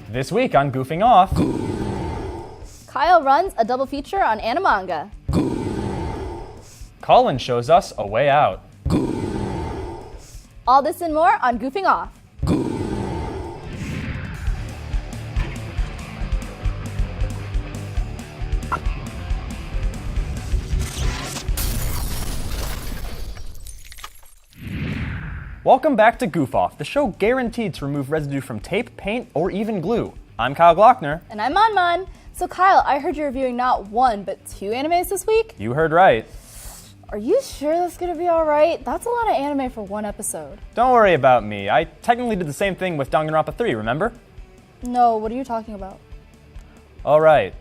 This week on Goofing Off, Kyle runs a double feature on Animanga. Collin shows us a way out. All this and more on Goofing Off. Welcome back to Goof Off, the show guaranteed to remove residue from tape, paint, or even glue. I'm Kyle Glockner. And I'm Manman. So Kyle, I heard you're reviewing not one, but two animes this week? You heard right. Are you sure that's gonna be alright? That's a lot of anime for one episode. Don't worry about me. I technically did the same thing with Danganronpa 3, remember? No, what are you talking about? Alright.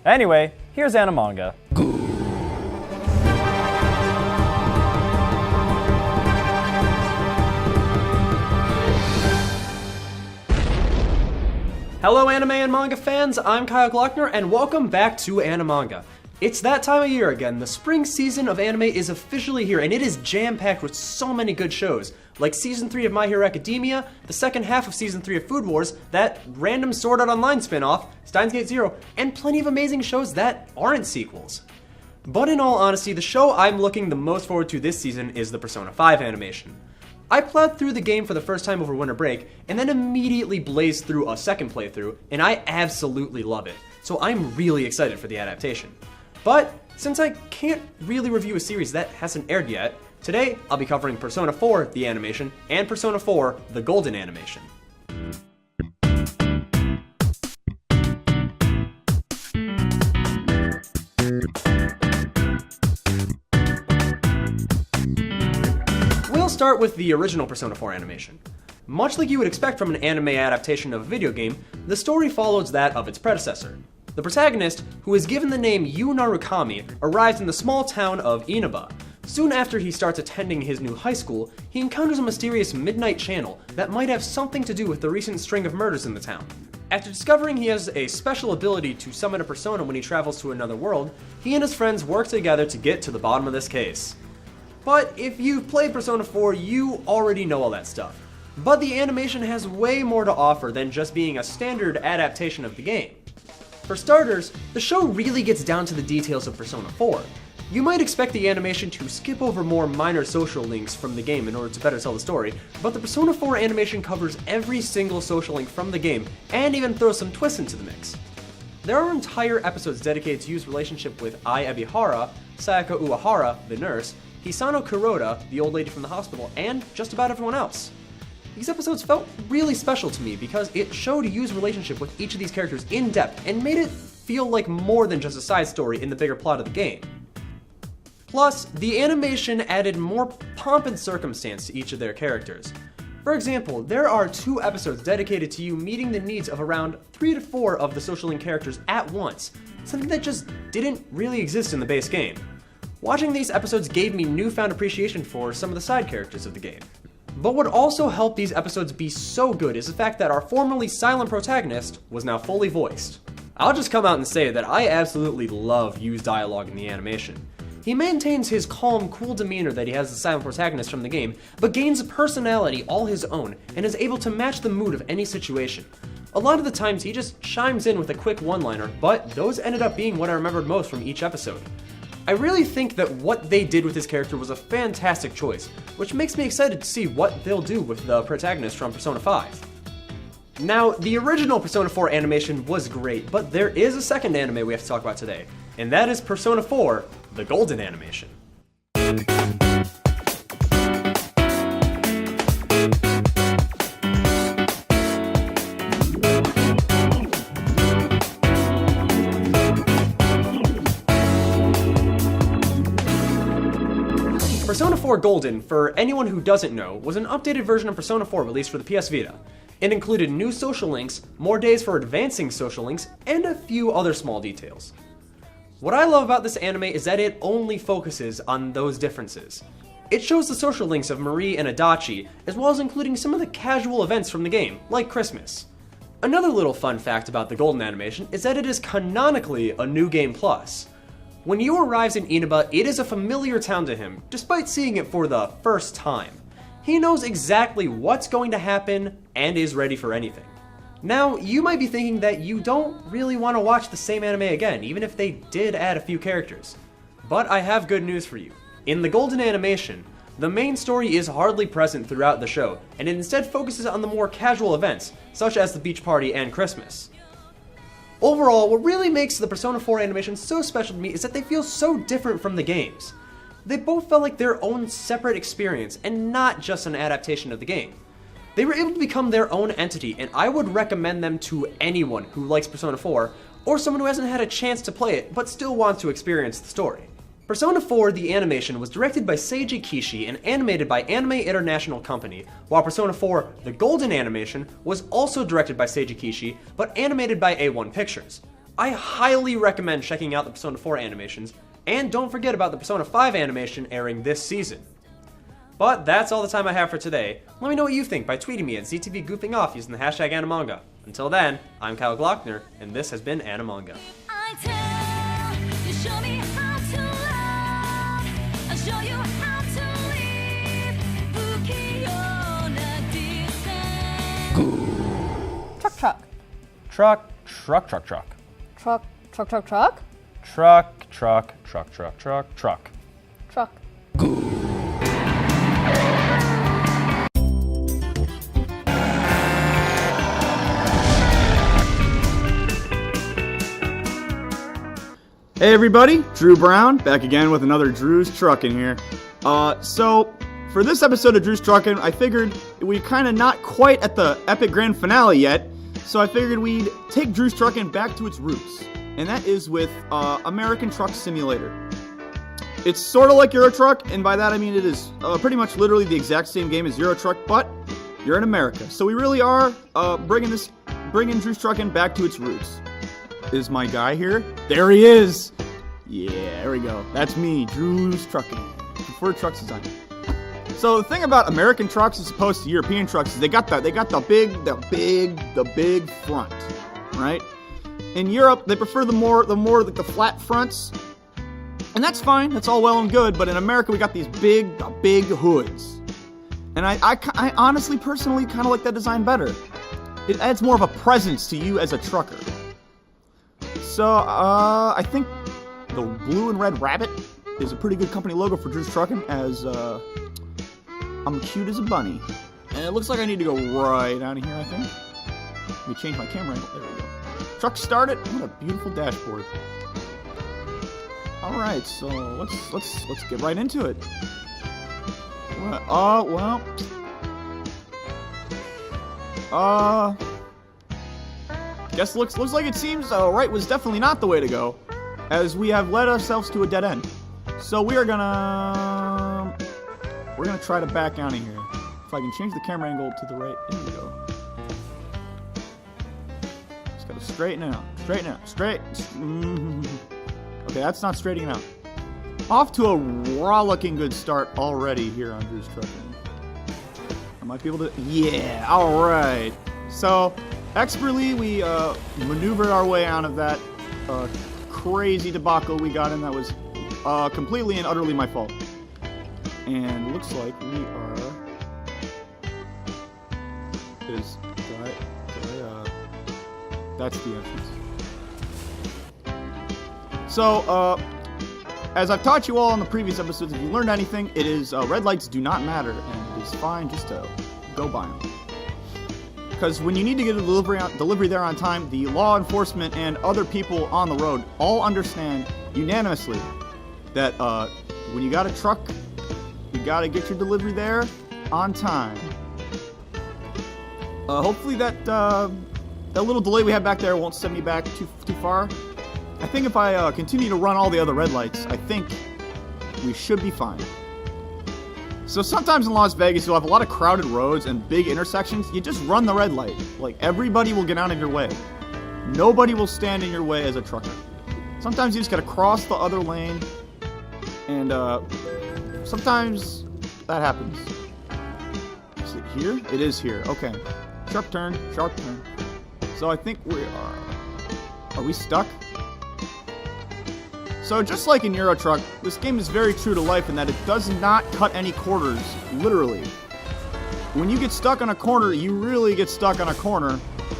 Anyway, here's Animanga. Hello anime and manga fans, I'm Kyle Glockner and welcome back to Animanga. It's that time of year again. The spring season of anime is officially here and it is jam-packed with so many good shows, like Season 3 of My Hero Academia, the second half of Season 3 of Food Wars, that random Sword Art Online spin-off, Steins Gate Zero, and plenty of amazing shows that aren't sequels. But in all honesty, the show I'm looking the most forward to this season is the Persona 5 animation. I plowed through the game for the first time over winter break, and then immediately blazed through a second playthrough, and I absolutely love it, so I'm really excited for the adaptation. But since I can't really review a series that hasn't aired yet, today I'll be covering Persona 4, the animation, and Persona 4, the Golden animation. We'll start with the original Persona 4 animation. Much like you would expect from an anime adaptation of a video game, the story follows that of its predecessor. The protagonist, who is given the name Yu Narukami, arrives in the small town of Inaba. Soon after he starts attending his new high school, he encounters a mysterious midnight channel that might have something to do with the recent string of murders in the town. After discovering he has a special ability to summon a persona when he travels to another world, he and his friends work together to get to the bottom of this case. But if you've played Persona 4, you already know all that stuff. But the animation has way more to offer than just being a standard adaptation of the game. For starters, the show really gets down to the details of Persona 4. You might expect the animation to skip over more minor social links from the game in order to better tell the story, but the Persona 4 animation covers every single social link from the game and even throws some twists into the mix. There are entire episodes dedicated to Yu's relationship with Ai Ebihara, Sayaka Uehara, the nurse, Hisano Kuroda, the old lady from the hospital, and just about everyone else. These episodes felt really special to me because it showed Yu's relationship with each of these characters in depth and made it feel like more than just a side story in the bigger plot of the game. Plus, the animation added more pomp and circumstance to each of their characters. For example, there are 2 episodes dedicated to Yu meeting the needs of around 3 to 4 of the social link characters at once, something that just didn't really exist in the base game. Watching these episodes gave me newfound appreciation for some of the side characters of the game. But what also helped these episodes be so good is the fact that our formerly silent protagonist was now fully voiced. I'll just come out and say that I absolutely love Yu's dialogue in the animation. He maintains his calm, cool demeanor that he has as the silent protagonist from the game, but gains a personality all his own and is able to match the mood of any situation. A lot of the times he just chimes in with a quick one-liner, but those ended up being what I remembered most from each episode. I really think that what they did with his character was a fantastic choice, which makes me excited to see what they'll do with the protagonist from Persona 5. Now, the original Persona 4 animation was great, but there is a second anime we have to talk about today, and that is Persona 4, the Golden animation. Persona 4 Golden, for anyone who doesn't know, was an updated version of Persona 4 released for the PS Vita. It included new social links, more days for advancing social links, and a few other small details. What I love about this anime is that it only focuses on those differences. It shows the social links of Marie and Adachi, as well as including some of the casual events from the game, like Christmas. Another little fun fact about the Golden animation is that it is canonically a New Game Plus. When Yu arrives in Inaba, it is a familiar town to him, despite seeing it for the first time. He knows exactly what's going to happen and is ready for anything. Now, you might be thinking that you don't really want to watch the same anime again, even if they did add a few characters. But I have good news for you. In the Golden Animation, the main story is hardly present throughout the show, and it instead focuses on the more casual events, such as the beach party and Christmas. Overall, what really makes the Persona 4 animation so special to me is that they feel so different from the games. They both felt like their own separate experience, and not just an adaptation of the game. They were able to become their own entity, and I would recommend them to anyone who likes Persona 4, or someone who hasn't had a chance to play it, but still wants to experience the story. Persona 4, the animation, was directed by Seiji Kishi and animated by Anime International Company, while Persona 4, the Golden Animation, was also directed by Seiji Kishi, but animated by A1 Pictures. I highly recommend checking out the Persona 4 animations, and don't forget about the Persona 5 animation airing this season. But that's all the time I have for today. Let me know what you think by tweeting me at ZTV Goofing Off using the hashtag Animanga. Until then, I'm Kyle Glockner, and this has been Animanga. I tell you, show me how to love. I'll show you how to live. Bukiyona descent. Truck, truck. Truck, truck, truck, truck. Truck, truck, truck, truck. Truck, truck, truck, truck, truck, truck. Truck. Hey everybody, Drew Brown, back again with another Drew's Truckin' here. So, for this episode of Drew's Truckin', I figured we kind of not quite at the epic grand finale yet, so I figured we'd take Drew's Truckin' back to its roots, and that is with American Truck Simulator. It's sort of like Euro Truck, and by that I mean it is pretty much literally the exact same game as Euro Truck, but you're in America. So we really are bringing Drew's Truckin' back to its roots. Is my guy here? There he is! Yeah, there we go. That's me, Drew's Truckin'. Preferred trucks design. So the thing about American trucks as opposed to European trucks is they got the big front, right? In Europe, they prefer the more like the flat fronts, and that's fine. That's all well and good. But in America, we got these big hoods, and I honestly, personally, kind of like that design better. It adds more of a presence to you as a trucker. So, I think the blue and red rabbit is a pretty good company logo for Drew's Truckin', as, I'm cute as a bunny. And it looks like I need to go right out of here, I think. Let me change my camera angle. There we go. Truck started. What a beautiful dashboard. Alright, so let's get right into it. Guess looks like it seems right was definitely not the way to go, as we have led ourselves to a dead end. So we're gonna try to back out of here. If I can change the camera angle to the right, there we go. Just gotta straighten out, straight. Okay, that's not straightening out. Off to a raw-looking good start already here on Drew's Truckin'. I might be able to, yeah, all right. So. Expertly, we maneuvered our way out of that crazy debacle we got in that was completely and utterly my fault. And looks like we are... That's the entrance. So, as I've taught you all in the previous episodes, if you learned anything, it is red lights do not matter, and it is fine just to go by them. Because when you need to get a delivery there on time, the law enforcement and other people on the road all understand unanimously that when you got a truck, you got to get your delivery there on time. Hopefully that little delay we had back there won't send me back too far. I think if I continue to run all the other red lights, I think we should be fine. So sometimes in Las Vegas, you'll have a lot of crowded roads and big intersections. You just run the red light. Like, everybody will get out of your way. Nobody will stand in your way as a trucker. Sometimes you just gotta cross the other lane, and sometimes that happens. Is it here? It is here. Okay. Sharp turn. So I think we are we stuck? So just like in Euro Truck, this game is very true to life in that it does not cut any corners, literally. When you get stuck on a corner, you really get stuck on a corner,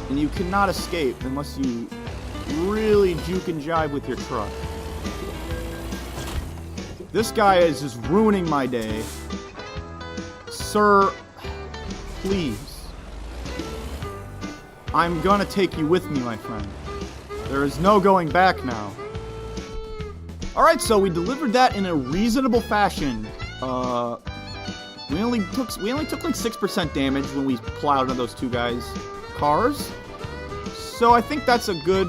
and you cannot escape unless you really juke and jive with your truck. This guy is just ruining my day. Sir, please. I'm gonna take you with me, my friend. There is no going back now. Alright, so we delivered that in a reasonable fashion. We only took like 6% damage when we plowed into those two guys' cars. So I think that's a good...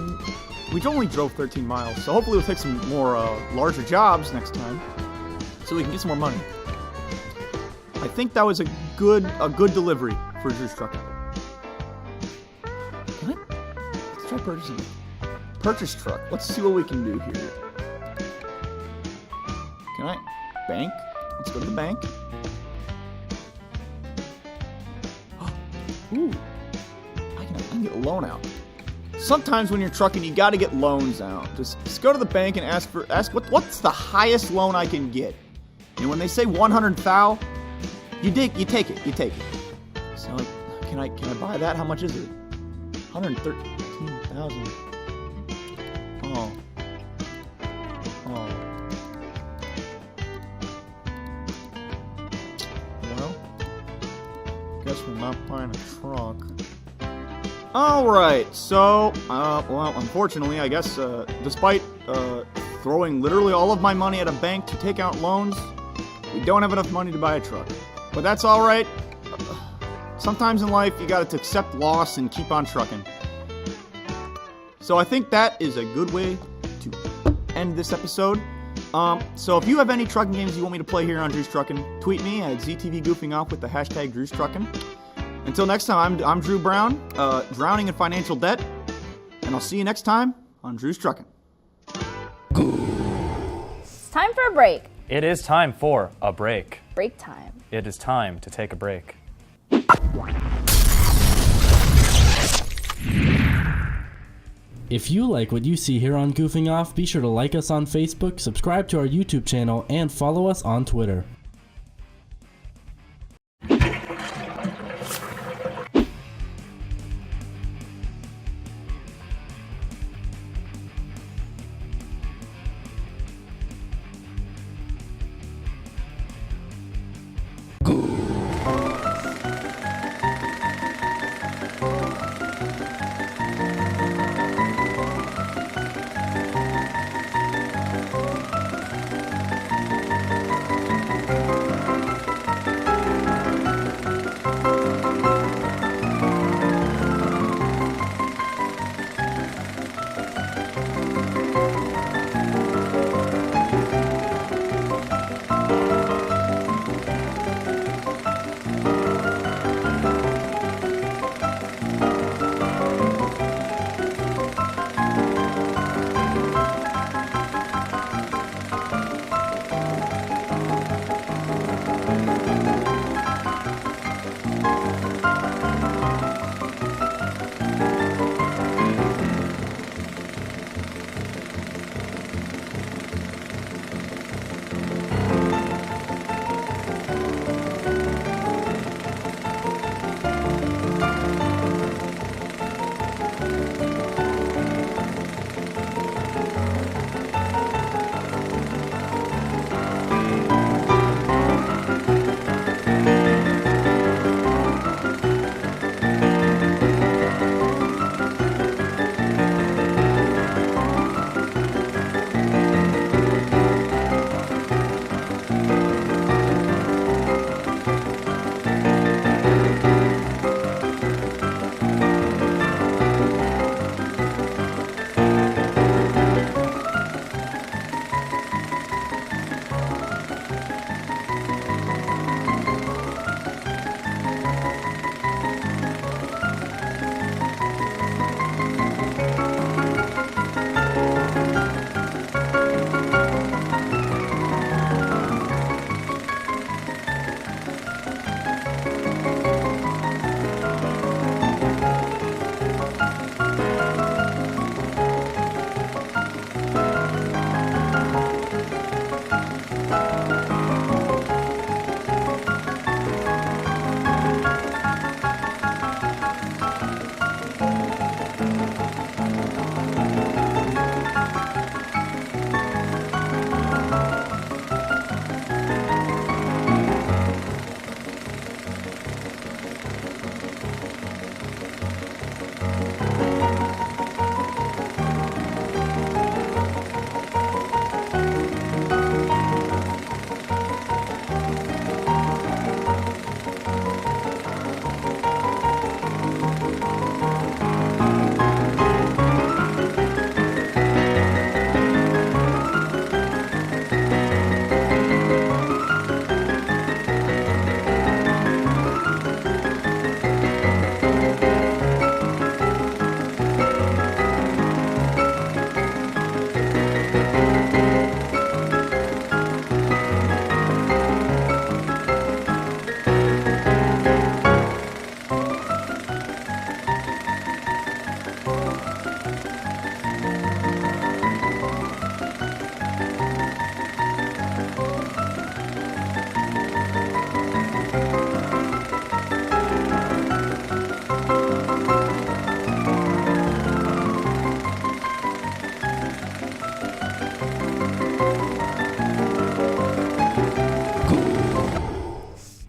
We only drove 13 miles, so hopefully we'll take some more larger jobs next time, so we can get some more money. I think that was a good delivery for Drew's truck. Can I? Let's try purchasing. Purchase truck. Let's see what we can do here. Can I? Bank? Let's go to the bank. Ooh. I can get a loan out. Sometimes when you're trucking, you gotta get loans out. Just go to the bank and ask what's the highest loan I can get. And when they say 100,000, you take it. So like, can I buy that? How much is it? 113,000. Oh. Well, guess we're not buying a truck. Alright, so, well, unfortunately, I guess, despite throwing literally all of my money at a bank to take out loans, we don't have enough money to buy a truck. But that's alright. Sometimes in life, you gotta accept loss and keep on trucking. So I think that is a good way to end this episode. So if you have any trucking games you want me to play here on Drew's Truckin', tweet me at ZTV Goofing Off with the hashtag Drew's Truckin'. Until next time, I'm Drew Brown, drowning in financial debt, and I'll see you next time on Drew's Truckin'. It's time for a break. It is time for a break. Break time. It is time to take a break. If you like what you see here on Goofing Off, be sure to like us on Facebook, subscribe to our YouTube channel, and follow us on Twitter.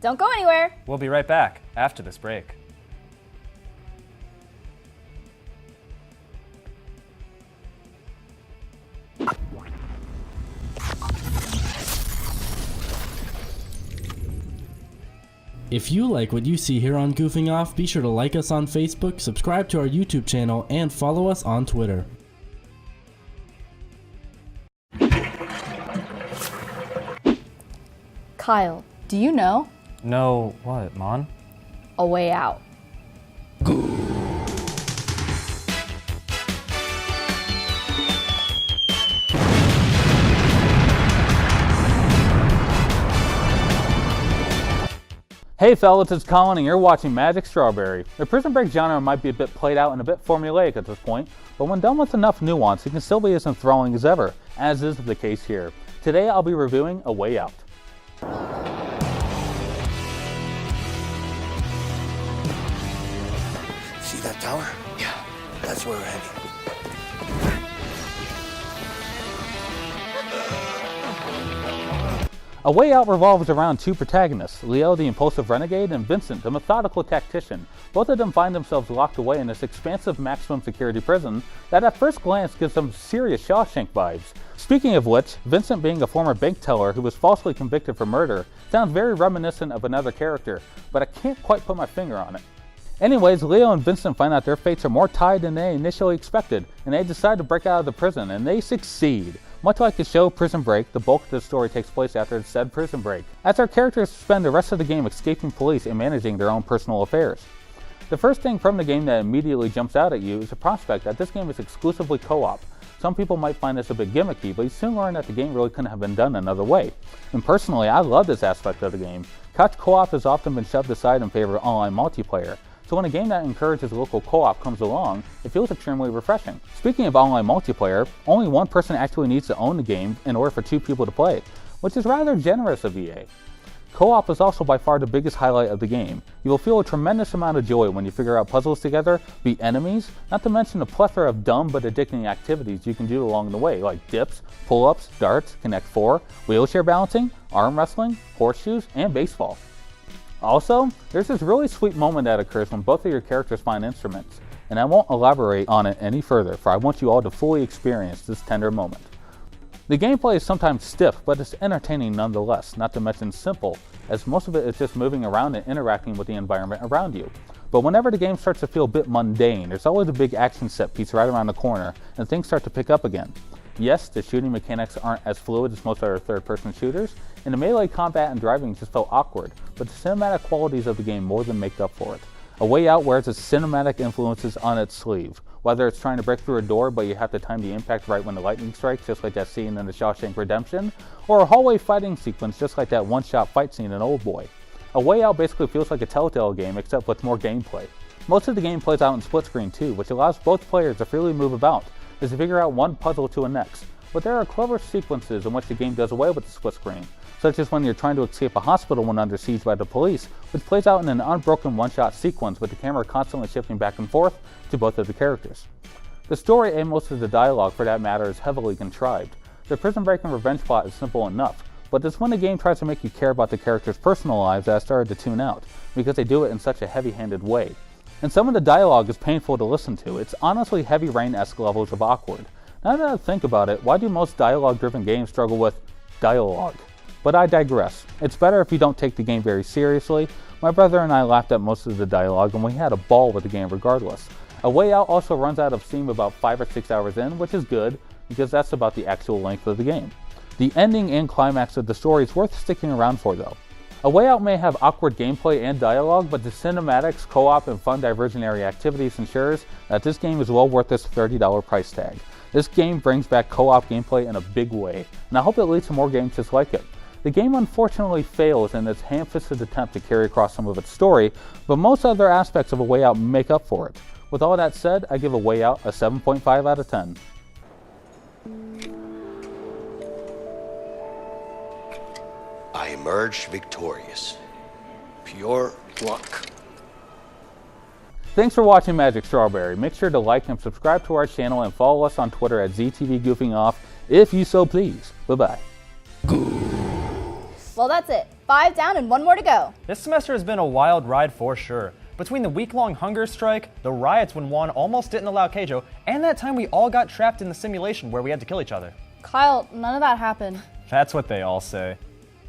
Don't go anywhere. We'll be right back after this break. If you like what you see here on Goofing Off, be sure to like us on Facebook, subscribe to our YouTube channel, and follow us on Twitter. Kyle, do you know? No, what, Mon? A way out. Hey fellas, it's Collin and you're watching Magic Strawberry. The Prison Break genre might be a bit played out and a bit formulaic at this point, but when done with enough nuance, it can still be as enthralling as ever, as is the case here. Today I'll be reviewing A Way Out. See that tower? Yeah, that's where we're heading. A Way Out revolves around two protagonists, Leo the impulsive renegade and Vincent the methodical tactician. Both of them find themselves locked away in this expansive maximum security prison that at first glance gives them serious Shawshank vibes. Speaking of which, Vincent being a former bank teller who was falsely convicted for murder sounds very reminiscent of another character, but I can't quite put my finger on it. Anyways, Leo and Vincent find out their fates are more tied than they initially expected, and they decide to break out of the prison, and they succeed. Much like the show Prison Break, the bulk of the story takes place after said prison break, as our characters spend the rest of the game escaping police and managing their own personal affairs. The first thing from the game that immediately jumps out at you is the prospect that this game is exclusively co-op. Some people might find this a bit gimmicky, but you soon learn that the game really couldn't have been done another way. And personally, I love this aspect of the game. Couch co-op has often been shoved aside in favor of online multiplayer, so when a game that encourages local co-op comes along, it feels extremely refreshing. Speaking of online multiplayer, only one person actually needs to own the game in order for two people to play, which is rather generous of EA. Co-op is also by far the biggest highlight of the game. You will feel a tremendous amount of joy when you figure out puzzles together, beat enemies, not to mention the plethora of dumb but addicting activities you can do along the way, like dips, pull-ups, darts, Connect 4, wheelchair balancing, arm wrestling, horseshoes, and baseball. Also, there's this really sweet moment that occurs when both of your characters find instruments, and I won't elaborate on it any further, for I want you all to fully experience this tender moment. The gameplay is sometimes stiff, but it's entertaining nonetheless, not to mention simple, as most of it is just moving around and interacting with the environment around you. But whenever the game starts to feel a bit mundane, there's always a big action set piece right around the corner, and things start to pick up again. Yes, the shooting mechanics aren't as fluid as most other third-person shooters, and the melee combat and driving just felt awkward, but the cinematic qualities of the game more than make up for it. A Way Out wears its cinematic influences on its sleeve, whether it's trying to break through a door but you have to time the impact right when the lightning strikes, just like that scene in the Shawshank Redemption, or a hallway fighting sequence just like that one-shot fight scene in Old Boy. A Way Out basically feels like a Telltale game except with more gameplay. Most of the game plays out in split screen too, which allows both players to freely move about, as to figure out one puzzle to the next. But there are clever sequences in which the game does away with the split screen, such as when you're trying to escape a hospital when under siege by the police, which plays out in an unbroken one-shot sequence with the camera constantly shifting back and forth to both of the characters. The story and most of the dialogue for that matter is heavily contrived. The Prison Break and revenge plot is simple enough, but it's when the game tries to make you care about the characters' personal lives that I started to tune out, because they do it in such a heavy-handed way. and some of the dialogue is painful to listen to. It's honestly Heavy Rain-esque levels of awkward. Now that I think about it, why do most dialogue-driven games struggle with dialogue? But I digress. It's better if you don't take the game very seriously. My brother and I laughed at most of the dialogue, and we had a ball with the game regardless. A Way Out also runs out of steam about 5 or 6 hours in, which is good, because that's about the actual length of the game. The ending and climax of the story is worth sticking around for though. A Way Out may have awkward gameplay and dialogue, but the cinematics, co-op, and fun diversionary activities ensures that this game is well worth its $30 price tag. This game brings back co-op gameplay in a big way, and I hope it leads to more games just like it. The game unfortunately fails in its ham-fisted attempt to carry across some of its story, but most other aspects of A Way Out make up for it. With all that said, I give A Way Out a 7.5 out of 10. I emerged victorious. Pure luck. Thanks for watching Magic Strawberry. Make sure to like and subscribe to our channel and follow us on Twitter at ZTV Goofing Off, if you so please. Bye-bye. Well, that's it. 5 down and 1 more to go. This semester has been a wild ride for sure. Between the week-long hunger strike, the riots when Juan almost didn't allow Keijo, and that time we all got trapped in the simulation where we had to kill each other. Kyle, none of that happened. That's what they all say.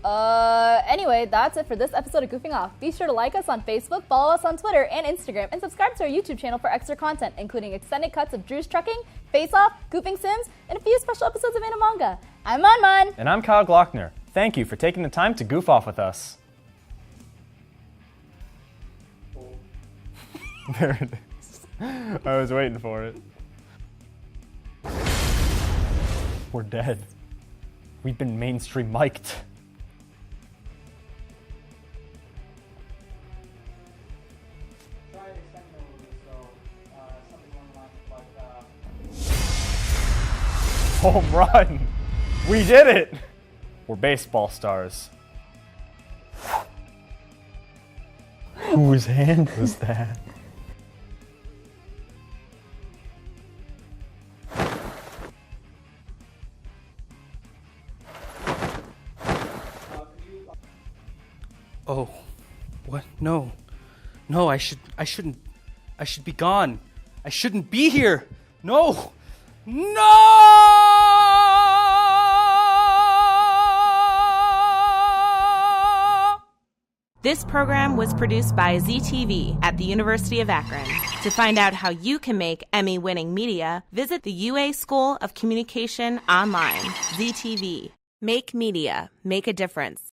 Anyway, that's it for this episode of Goofing Off. Be sure to like us on Facebook, follow us on Twitter and Instagram, and subscribe to our YouTube channel for extra content, including extended cuts of Drew's Trucking, FaceOff, Goofing Sims, and a few special episodes of Anime Manga. I'm Mon. And I'm Kyle Glockner. Thank you for taking the time to goof off with us. There it is. I was waiting for it. We're dead. We've been mainstream mic'd. Home run! We did it! We're baseball stars. Whose hand was that? Oh, what? No. No, I should be gone. I shouldn't be here. No! This program was produced by ZTV at the University of Akron. To find out how you can make Emmy-winning media, visit the UA School of Communication online. ZTV. Make media. Make a difference.